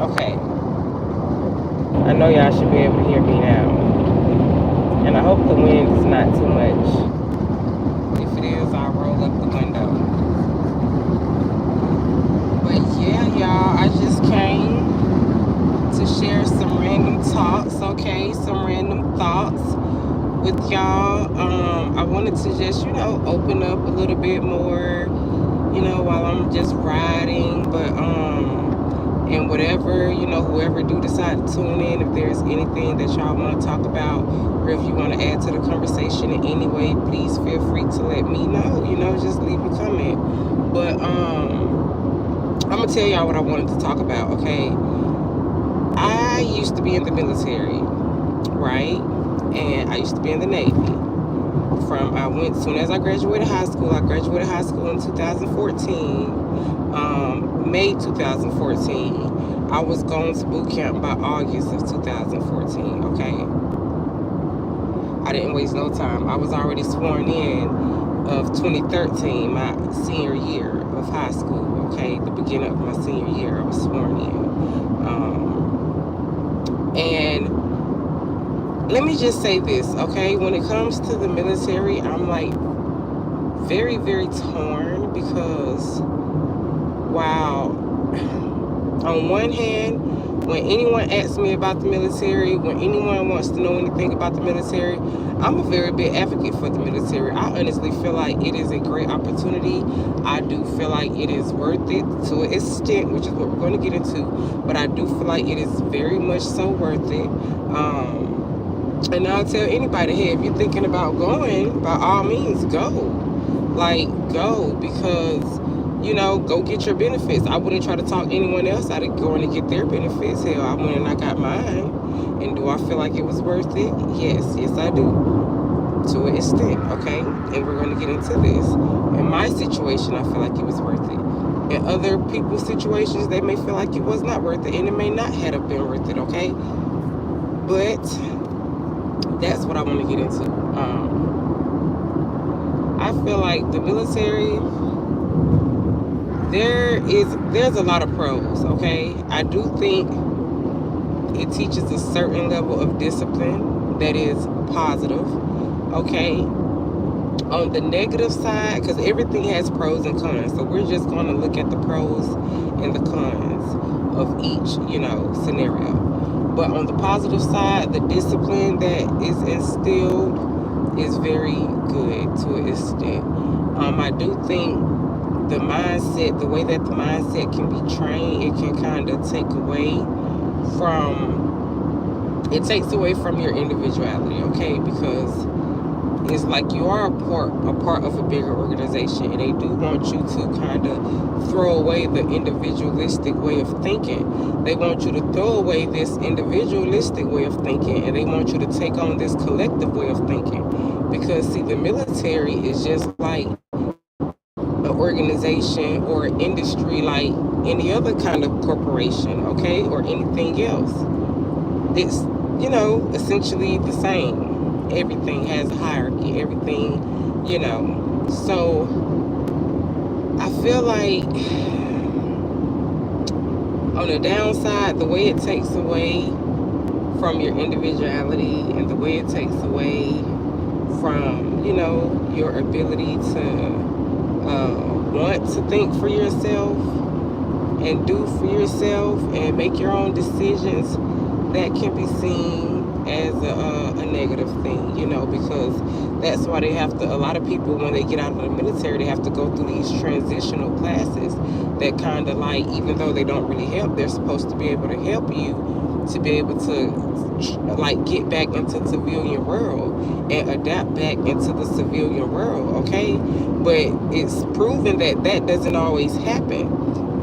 Okay, I know y'all should be able to hear me now. And I hope the wind is not too much. If it is, I'll roll up the window. But yeah, y'all, I just came to share some random talks, okay? Some random thoughts with y'all. I wanted to just, open up a little bit more, while I'm just riding. But and whatever, whoever do decide to tune in, if there's anything that y'all want to talk about, or if you want to add to the conversation in any way, please feel free to let me know. Just leave a comment. But I'm gonna tell y'all what I wanted to talk about. Okay, I used to be in the military, right? And I used to be in the Navy. Soon as I graduated high school. I graduated high school in 2014. May 2014. I was going to boot camp by August of 2014. Okay, I didn't waste no time. I was already sworn in of 2013, my senior year of high school. Okay, the beginning of my senior year, I was sworn in. And let me just say this, okay? When it comes to the military, I'm like very, very torn because, wow, on one hand, when anyone asks me about the military, when anyone wants to know anything about the military, I'm a very big advocate for the military. I honestly feel like it is a great opportunity. I do feel like it is worth it to an extent, which is what we're going to get into. But I do feel like it is very much so worth it. And I'll tell anybody, hey, if you're thinking about going, by all means, go. Like, go, because go get your benefits. I wouldn't try to talk anyone else out of going to get their benefits. Hell, I went and I got mine. And do I feel like it was worth it? Yes, I do. To an extent, okay? And we're going to get into this. In my situation, I feel like it was worth it. In other people's situations, they may feel like it was not worth it, and it may not have been worth it, okay? But that's what I want to get into. I feel like the military, there's a lot of pros, okay? I do think it teaches a certain level of discipline that is positive, okay? On the negative side, because everything has pros and cons, so we're just going to look at the pros and the cons of each, scenario. But on the positive side, the discipline that is instilled is very good to an extent. I do think the mindset, the way that the mindset can be trained, it can kind of takes away from your individuality, okay? Because it's like you are a part of a bigger organization, and they do want you to kind of throw away the individualistic way of thinking. They want you to throw away this individualistic way of thinking, and they want you to take on this collective way of thinking. Because, see, the military is just like an organization or an industry like any other kind of corporation, okay, or anything else. It's, essentially the same. Everything has a hierarchy, everything, So I feel like on the downside, the way it takes away from your individuality and the way it takes away from, your ability to want to think for yourself and do for yourself and make your own decisions, that can be seen as a negative thing, because that's why they have to, a lot of people, when they get out of the military, they have to go through these transitional classes that kind of like, even though they don't really help, they're supposed to be able to help you to be able to like get back into the civilian world and adapt back into the civilian world, okay? But it's proven that that doesn't always happen.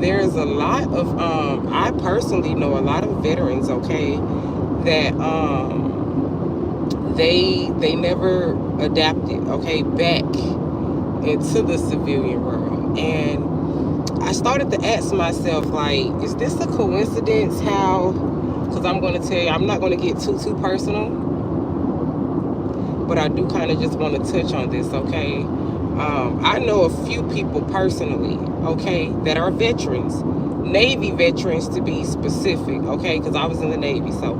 There's a lot of I personally know a lot of veterans, okay, that they never adapted, okay, back into the civilian world. And I started to ask myself, like, is this a coincidence how, because I'm going to tell you, I'm not going to get too personal, but I do kind of just want to touch on this, okay? I know a few people personally, okay, that are veterans Navy veterans to be specific, okay, because I was in the Navy, so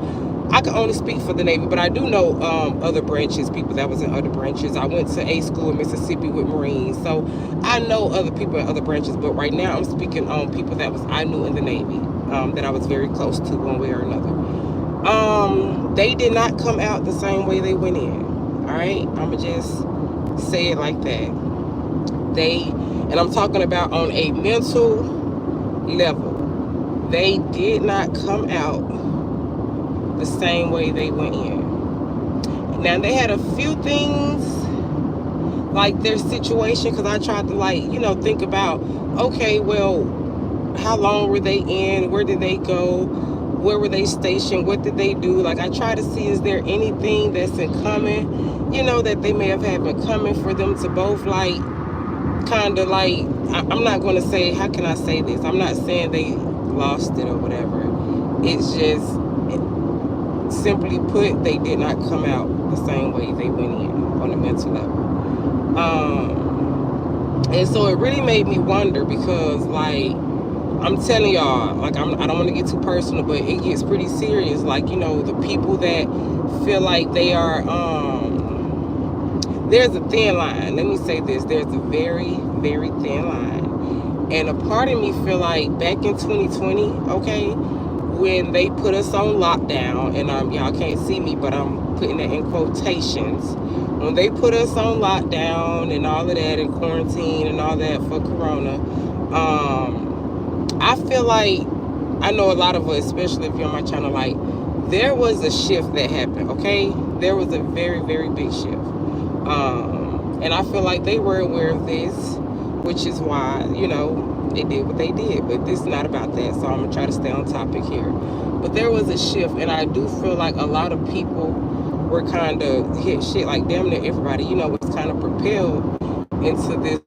I can only speak for the Navy, but I do know other branches, people that was in other branches. I went to a school in Mississippi with Marines, so I know other people in other branches, but right now I'm speaking on people that I knew in the Navy, that I was very close to one way or another. They did not come out the same way they went in, all right? I'm going to just say it like that. And I'm talking about on a mental level, they did not come out the same way they went in. Now, they had a few things, like their situation, because I tried to, like, you know, think about, okay, well, how long were they in? Where did they go? Where were they stationed? What did they do? Like, I try to see, is there anything that's in common, you know, that they may have had in common for them to both, like, kind of like, I'm not going to say, how can I say this? I'm not saying they lost it or whatever. It's just, simply put, they did not come out the same way they went in on a mental level. And so it really made me wonder, because, like, I'm telling y'all, like, I don't want to get too personal, but it gets pretty serious. Like, you know, the people that feel like they are, there's a thin line. Let me say this. There's a very, very thin line. And a part of me feel like back in 2020, okay, when they put us on lockdown, and y'all can't see me, but I'm putting that in quotations. When they put us on lockdown and all of that, and quarantine and all that for Corona, I feel like, I know a lot of us, especially if you're on my channel, like, there was a shift that happened, okay? There was a very, very big shift. And I feel like they were aware of this, which is why, you know, they did what they did. But this is not about that, so I'm going to try to stay on topic here. But there was a shift, and I do feel like a lot of people were kind of hit shit, like damn near everybody, you know, was kind of propelled into this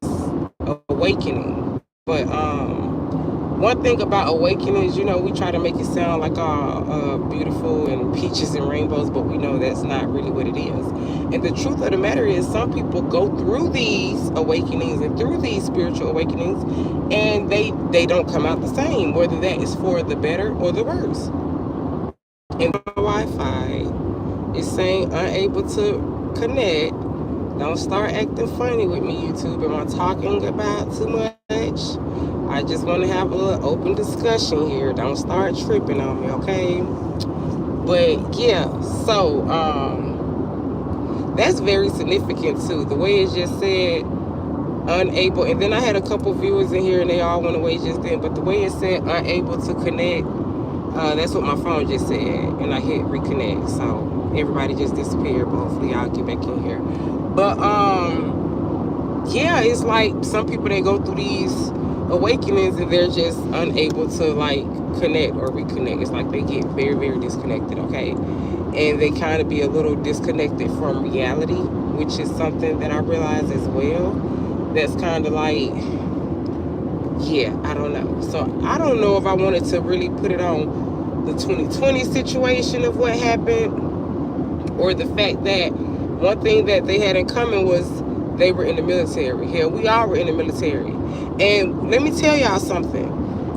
awakening. But one thing about awakening is, you know, we try to make it sound like beautiful and peaches and rainbows, but we know that's not really what it is. And the truth of the matter is, some people go through these awakenings and through these spiritual awakenings, and they don't come out the same, whether that is for the better or the worse. And my Wi-Fi is saying unable to connect. Don't start acting funny with me, YouTube. Am I talking about too much? I just want to have a little open discussion here. Don't start tripping on me, okay? But yeah, so that's very significant too. The way it just said unable, and then I had a couple viewers in here and they all went away just then, but the way it said unable to connect, that's what my phone just said, and I hit reconnect, so everybody just disappeared, but hopefully I'll get back in here. But yeah, it's like some people, they go through these awakenings and they're just unable to, like, connect or reconnect. It's like they get very, very disconnected, okay? And they kind of be a little disconnected from reality, which is something that I realize as well. That's kind of like, yeah, I don't know. So I don't know if I wanted to really put it on the 2020 situation of what happened, or the fact that one thing that they had in common was they were in the military. Hell, we all were in the military. And let me tell y'all something.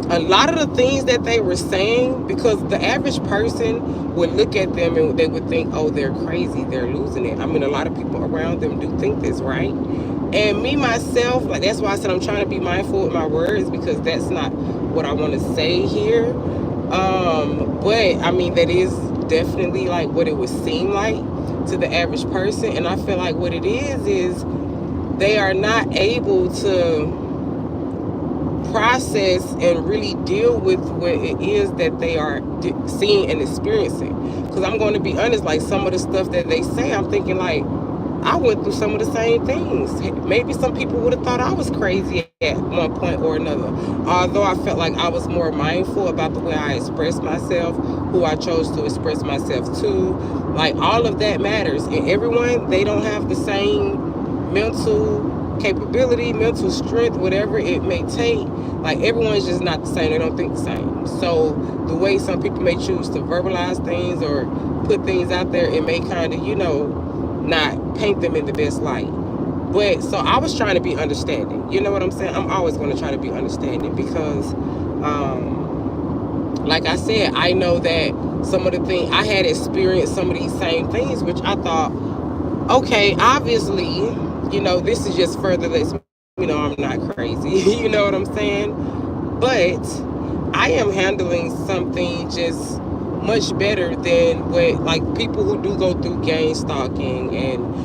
A lot of the things that they were saying, because the average person would look at them and they would think, oh, they're crazy, they're losing it. I mean, a lot of people around them do think this, right? And me, myself, like, that's why I said I'm trying to be mindful with my words, because that's not what I want to say here. But, I mean, that is definitely, like, what it would seem like to the average person. And I feel like what it is they are not able to process and really deal with what it is that they are seeing and experiencing. Because I'm going to be honest, like, some of the stuff that they say, I'm thinking, like, I went through some of the same things. Maybe some people would have thought I was crazy at one point or another. Although I felt like I was more mindful about the way I expressed myself, who I chose to express myself to. Like, all of that matters. And everyone, they don't have the same mental capability, mental strength, whatever it may take. Like, everyone's just not the same. They don't think the same. So the way some people may choose to verbalize things or put things out there, it may kind of, you know, not paint them in the best light. But so I was trying to be understanding. You know what I'm saying? I'm always going to try to be understanding because, like I said, I know that some of the things I had experienced some of these same things, which I thought, okay, obviously, this is just further lets me know I'm not crazy. You know what I'm saying? But I am handling something just much better than what, like, people who do go through gang stalking and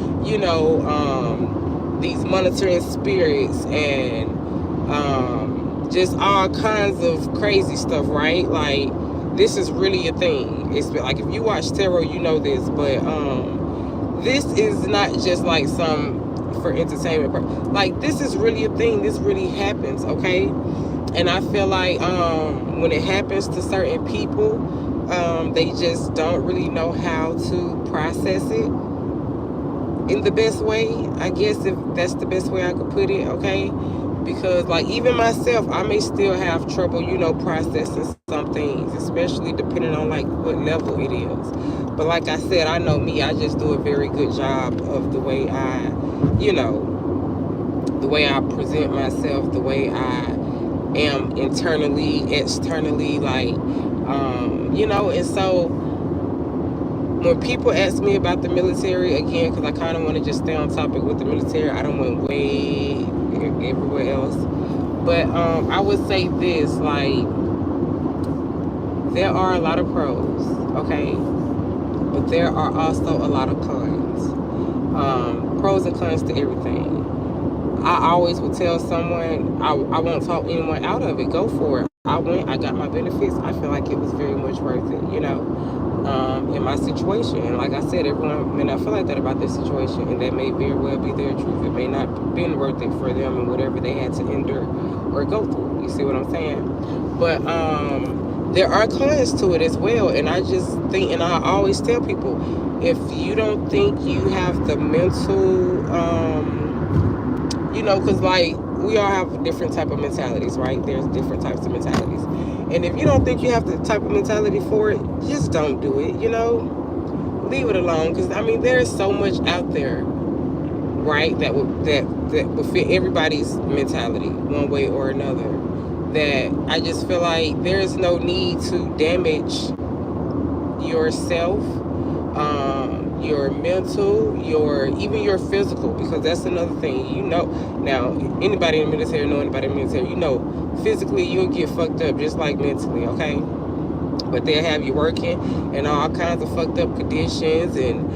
these monitoring spirits and just all kinds of crazy stuff, right? Like, this is really a thing. It's like, if you watch tarot, you know this, but this is not just like some for entertainment. Like, this is really a thing. This really happens, okay? And I feel like when it happens to certain people, they just don't really know how to process it in the best way, I guess, if that's the best way I could put it, okay? Because, like, even myself, I may still have trouble, processing some things, especially depending on, like, what level it is. But like I said, I know me, I just do a very good job of the way the way I present myself, the way I am internally, externally, like, and so when people ask me about the military, again, because I kind of want to just stay on topic with the military, I don't went way everywhere else, but I would say this, like, there are a lot of pros, okay, but there are also a lot of cons, pros and cons to everything. I always would tell someone, I won't talk anyone out of it. Go for it. I went, I got my benefits. I feel like it was very much worth it, in my situation. And like I said, everyone may not feel like that about their situation, and that may very well be their truth. It may not have been worth it for them and whatever they had to endure or go through. You see what I'm saying? But there are cons to it as well. And I just think, and I always tell people, if you don't think you have the mental, because, like, we all have different type of mentalities, right? There's different types of mentalities. And if you don't think you have the type of mentality for it, just don't do it, Leave it alone. Because, I mean, there's so much out there, right, that would fit everybody's mentality one way or another, that I just feel like there's no need to damage yourself, your mental, even your physical, because that's another thing. Now, anybody in the military, physically you'll get fucked up just like mentally, okay? But they'll have you working in all kinds of fucked up conditions, and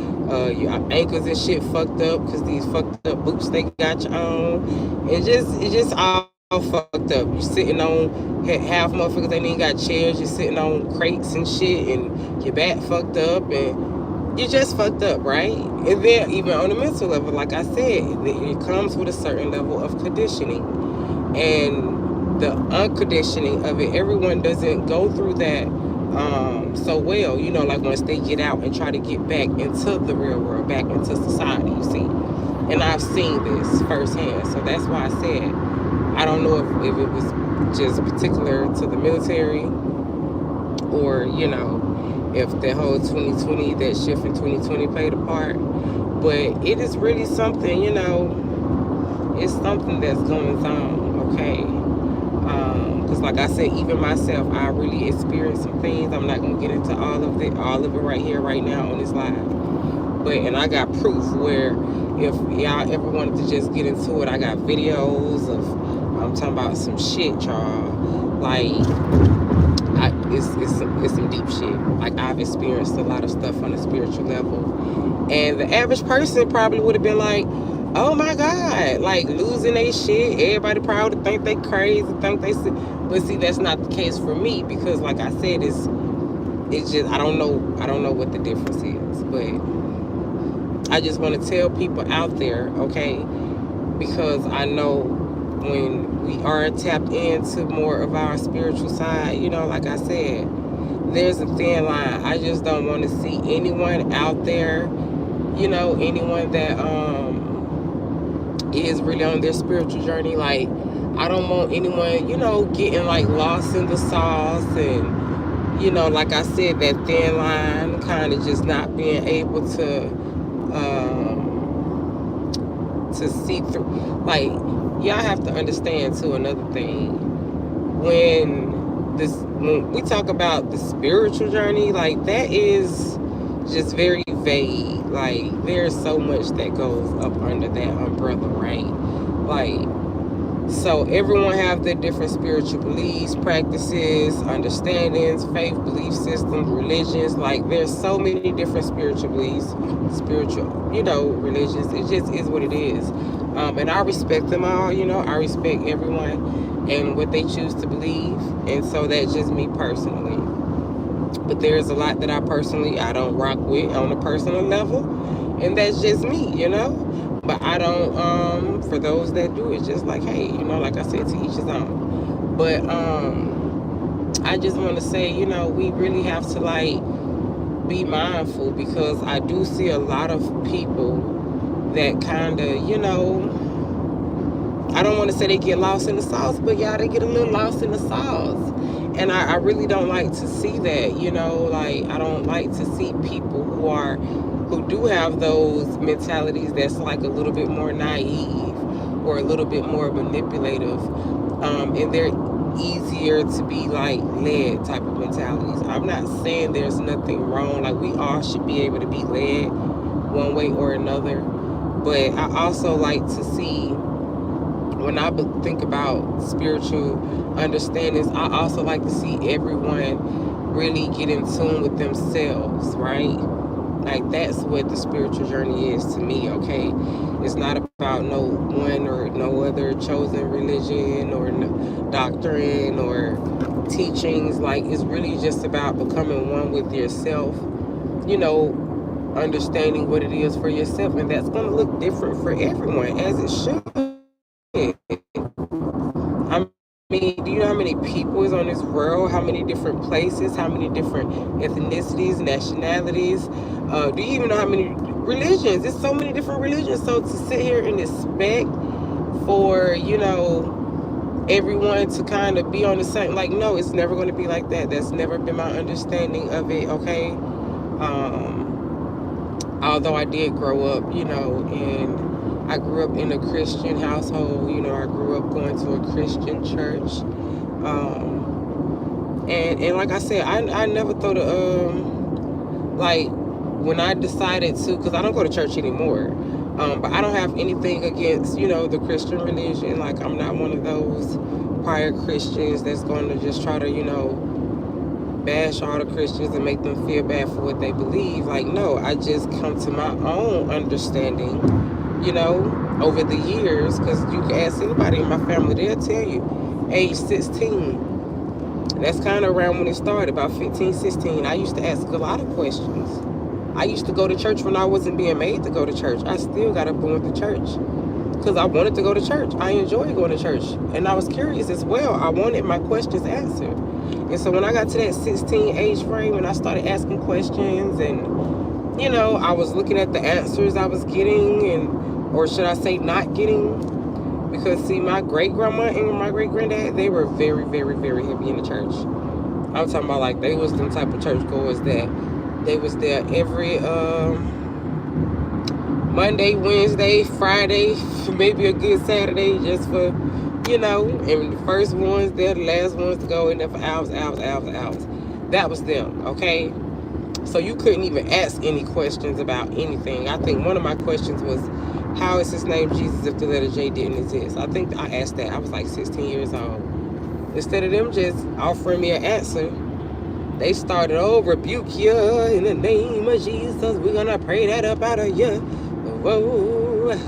your ankles and shit fucked up because these fucked up boots they got you on. It's just all fucked up. You sitting on, half motherfuckers ain't even got chairs. You're sitting on crates and shit, and your back fucked up, and you're just fucked up, right? And then even on the mental level, like I said, it comes with a certain level of conditioning, and the unconditioning of it. Everyone doesn't go through that so well, like once they get out and try to get back into the real world, back into society, you see. And I've seen this firsthand, so that's why I said I don't know if it was just particular to the military, or if the whole 2020, that shift in 2020 played a part. But it is really something, it's something that's going on, okay? Because like I said, even myself, I really experienced some things. I'm not going to get into all of it right here, right now on this live. And I got proof where if y'all ever wanted to just get into it, I got videos of, I'm talking about some shit, y'all. Like, it's some deep shit. Like, I've experienced a lot of stuff on a spiritual level, and the average person probably would have been like, oh my God, like losing their shit. Everybody probably think they crazy, think they sick. But see, that's not the case for me, because like I said, it's just, I don't know what the difference is. But I just want to tell people out there, okay, because I know when we are tapped into more of our spiritual side, like I said, there's a thin line. I just don't want to see anyone out there, anyone that is really on their spiritual journey. Like, I don't want anyone, getting like lost in the sauce, and like I said, that thin line, kind of just not being able to to see through. Like, y'all have to understand too, another thing. When we talk about the spiritual journey, like, that is just very vague. Like, there's so much that goes up under that umbrella, right? Like, so everyone have their different spiritual beliefs, practices, understandings, faith, belief systems, religions. Like, there's so many different spiritual beliefs, religions. It just is what it is. And I respect them all. I respect everyone and what they choose to believe. And so that's just me personally. But there's a lot that I don't rock with on a personal level. And that's just me, But I don't, for those that do, it's just like, hey, like I said, to each his own. But I just want to say, we really have to, like, be mindful, because I do see a lot of people that kind of, I don't want to say they get lost in the sauce, but yeah, they get a little lost in the sauce. And I really don't like to see that, like, I don't like to see people who do have those mentalities that's like a little bit more naive or a little bit more manipulative, and they're easier to be like led type of mentalities. I'm not saying there's nothing wrong, like, we all should be able to be led one way or another, but I also like to see, when I think about spiritual understandings, I also like to see everyone really get in tune with themselves, right? Like, that's what the spiritual journey is to me, okay? It's not about no one or no other chosen religion or doctrine or teachings. Like, it's really just about becoming one with yourself, understanding what it is for yourself. And that's going to look different for everyone, as it should. I mean, do you know how many people is on this world? How many different places? How many different ethnicities, nationalities? Do you even know how many religions? There's so many different religions. So to sit here and expect for, everyone to kind of be on the same, like, no, it's never going to be like that. That's never been my understanding of it, okay? Although I did grow up, and I grew up in a Christian household. I grew up going to a Christian church. And like I said, I never thought of, like, when I decided to, because I don't go to church anymore, but I don't have anything against, the Christian religion. Like, I'm not one of those prior Christians that's going to just try to, bash all the Christians and make them feel bad for what they believe. Like, no, I just come to my own understanding, over the years, because you can ask anybody in my family, they'll tell you, age 16, that's kind of around when it started, about 15, 16, I used to ask a lot of questions. I used to go to church when I wasn't being made to go to church. I still got up and went to church because I wanted to go to church. I enjoyed going to church, and I was curious as well. I wanted my questions answered. And so when I got to that 16 age frame, and I started asking questions, and I was looking at the answers I was getting, or should I say not getting, because see, my great grandma and my great granddad, they were very, very, very heavy in the church. I'm talking about, like, they was them type of church goers that they was there every Monday, Wednesday, Friday, maybe a good Saturday, just for, and the first ones there, the last ones to go in there for hours. That was them, okay? So you couldn't even ask any questions about anything. I think one of my questions was, how is his name Jesus if the letter J didn't exist? I think I asked that. I was like 16 years old. Instead of them just offering me an answer, they started, oh, rebuke you in the name of Jesus. We're going to pray that up out of you. Whoa.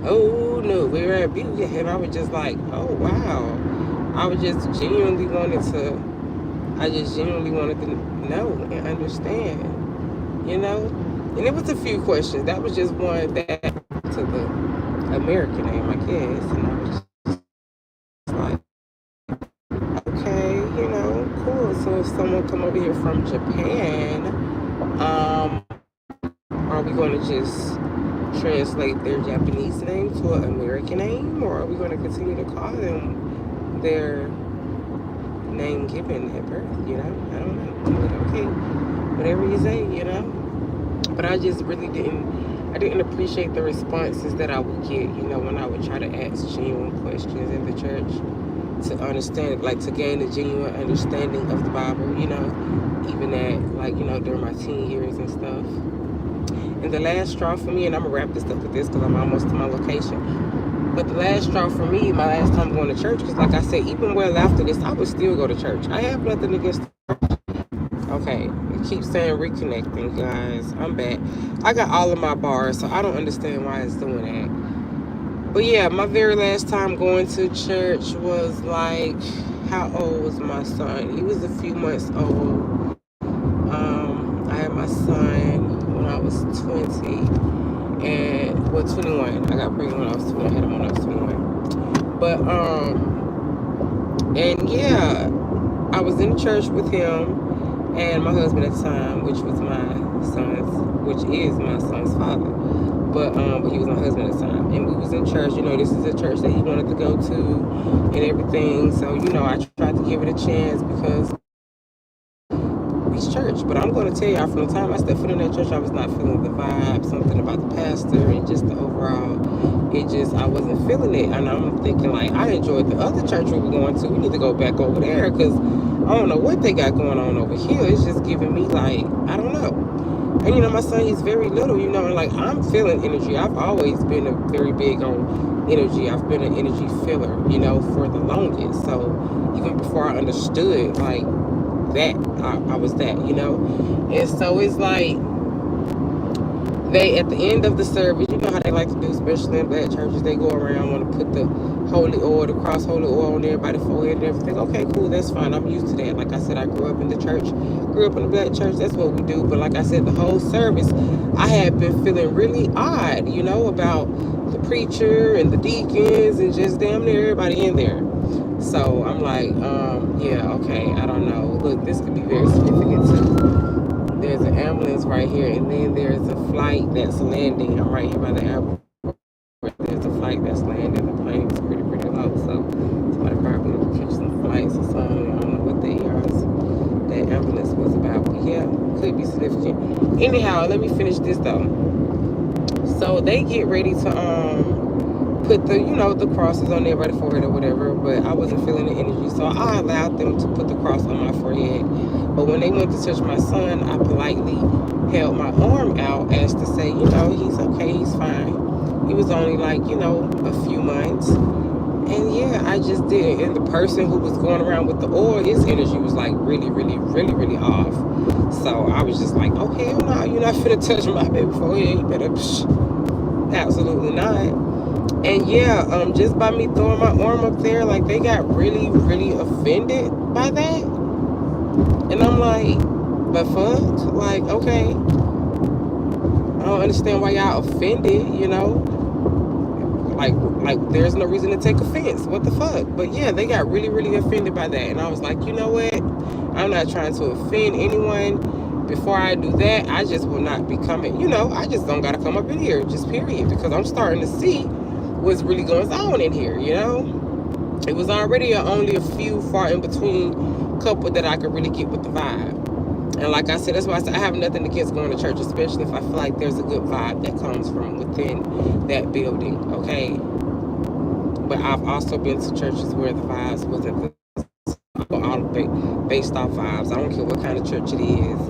Oh, no, we rebuke you. And I was just like, oh, wow. I just genuinely wanted to know and understand, And it was a few questions. That was just one that to the American name, I guess. And I was just like, okay, cool. So if someone come over here from Japan, are we going to just translate their Japanese name to an American name, or are we going to continue to call them their name given at birth? I don't know. But okay, whatever you say, But I just really didn't I didn't appreciate the responses that I would get, you know, when I would try to ask genuine questions in the church to understand, like to gain a genuine understanding of the Bible, you know, even at, like, you know, during my teen years and stuff. And the last straw for me, and I'm going to wrap this up with this because I'm almost to my location. But the last straw for me, my last time going to church, because like I said, even well after this, I would still go to church. I have nothing against. Okay, it keeps saying reconnecting, guys. I'm back. I got all of my bars, so I don't understand why it's doing that. But yeah, my very last time going to church was like, how old was my son? He was a few months old. I had my son when I was 20. And, well, 21. I got pregnant when I was 20. I had him when I was 21. But, and yeah, I was in church with him and my husband at the time, which is my son's father. But he was my husband at the time. And we was in church. You know, this is a church that he wanted to go to and everything. So, you know, I tried to give it a chance because it's church. But I'm going to tell y'all, from the time I stepped foot in that church, I was not feeling the vibe, something about the pastor and just the overall. I wasn't feeling it. And I'm thinking, like, I enjoyed the other church we were going to. We need to go back over there because I don't know what they got going on over here. It's just giving me, like, I don't know. And, you know, my son, he's very little, you know, and, like, I'm feeling energy. I've always been very big on energy. I've been an energy filler, you know, for the longest. So even before I understood, like, that, I was that, you know. And so it's like, they, at the end of the service, you know how they like to do, especially in black churches, they go around, want to put the holy oil, the cross holy oil on everybody's forehead and everything. Okay, cool, that's fine. I'm used to that. Like I said, I grew up in the church, grew up in the black church. That's what we do. But like I said, the whole service, I had been feeling really odd, you know, about the preacher and the deacons and just damn near everybody in there. So I'm like, yeah, okay, I don't know. Look, this could be very significant too. There's an ambulance right here, and then there's a flight that's landing. I'm right here by the airport. There's a flight that's landing. The plane is pretty low, so somebody probably will catch some flights or something. I don't know what that ambulance was about, but yeah, could be significant. Anyhow, let me finish this though. So they get ready to put the, you know, the crosses on everybody's forehead or whatever, but I wasn't feeling the energy, so I allowed them to put the cross on my forehead. But when they went to touch my son, I politely held my arm out as to say, you know, he's okay, he's fine. He was only like, you know, a few months. And yeah, I just did. And the person who was going around with the oil, his energy was like really off. So I was just like, oh hell no, you're not finna touch my baby forehead. You better, absolutely not. And yeah, just by me throwing my arm up there, like, they got really offended by that. And I'm like, but fuck, like, okay, I don't understand why y'all offended, you know, like there's no reason to take offense. What the fuck? But yeah, they got really offended by that. And I was like, you know what, I'm not trying to offend anyone. Before I do that, I just will not be coming, you know, I just don't gotta come up in here, just period, because I'm starting to see what's really going on in here, you know. It was already only a few far in between couple that I could really get with the vibe. And like I said, that's why I said I have nothing against going to church, especially if I feel like there's a good vibe that comes from within that building, okay? But I've also been to churches where the vibes wasn't all based off vibes. I don't care what kind of church it is.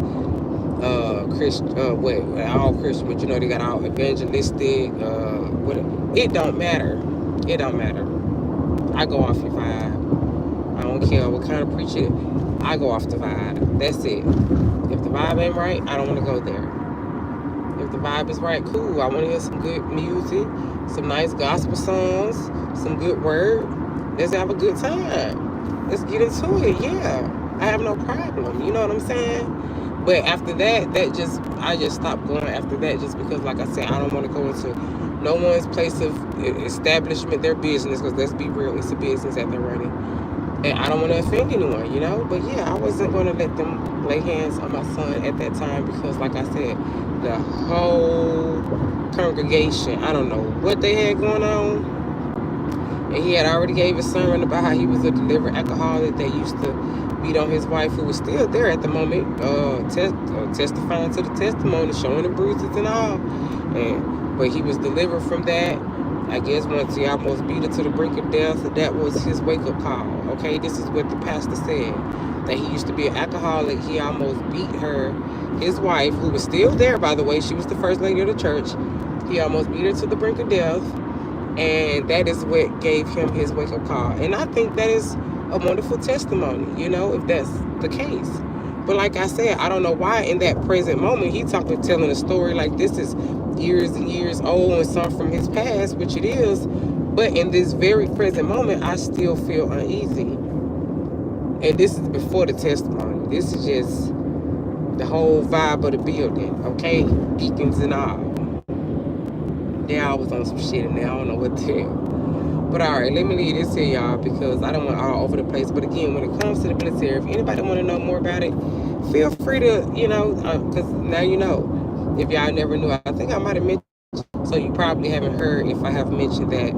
All Christian, but you know, they got all evangelistic, it don't matter. It don't matter. I go off your vibe. I don't care what kind of preacher. I go off the vibe. That's it. If the vibe ain't right, I don't want to go there. If the vibe is right, cool. I want to hear some good music, some nice gospel songs, some good word. Let's have a good time. Let's get into it. Yeah, I have no problem. You know what I'm saying? But after that, I just stopped going after that, just because, like I said, I don't want to go into no one's place of establishment, their business, because let's be real, it's a business that they're running. And I don't want to offend anyone, you know? But yeah, I wasn't going to let them lay hands on my son at that time because, like I said, the whole congregation, I don't know what they had going on. And he had already gave a sermon about how he was a delivered alcoholic that used to beat on his wife, who was still there at the moment, testifying to the testimony, showing the bruises and all. And but he was delivered from that. I guess once he almost beat her to the brink of death, that was his wake-up call. Okay, this is what the pastor said, that he used to be an alcoholic. He almost beat her, his wife, who was still there, by the way. She was the first lady of the church. He almost beat her to the brink of death, and that is what gave him his wake-up call. And I think that is a wonderful testimony, you know, if that's the case. But like I said, I don't know why in that present moment he telling a story like this is years and years old and some from his past, which it is. But in this very present moment, I still feel uneasy. And this is before the testimony. This is just the whole vibe of the building, okay? Deacons and all. Yeah, I was on some shit and now I don't know what to tell. But all right, let me leave this here, y'all, because I don't want all over the place. But again, when it comes to the military, if anybody want to know more about it, feel free to, you know, because now you know. If y'all never knew, I think I might have mentioned, so you probably haven't heard if I have mentioned that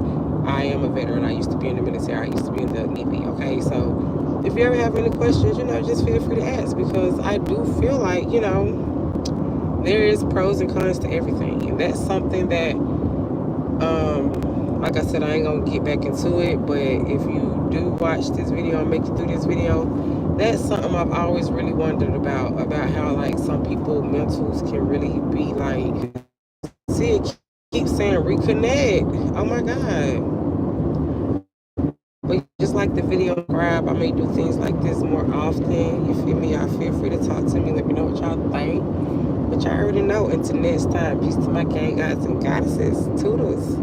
I am a veteran. I used to be in the military. I used to be in the Navy, okay? So if you ever have any questions, you know, just feel free to ask, because I do feel like, you know, there is pros and cons to everything. And that's something that, like I said, I ain't gonna get back into it, but if you do watch this video and make it through this video, that's something I've always really wondered about how like some people mentals can really be like, see, it keeps saying reconnect. Oh my God. But just like the video, subscribe. I may do things like this more often. You feel me? Y'all feel free to talk to me. Let me know what y'all think. But y'all already know. Until next time, peace to my gang guys and goddesses. Toodles.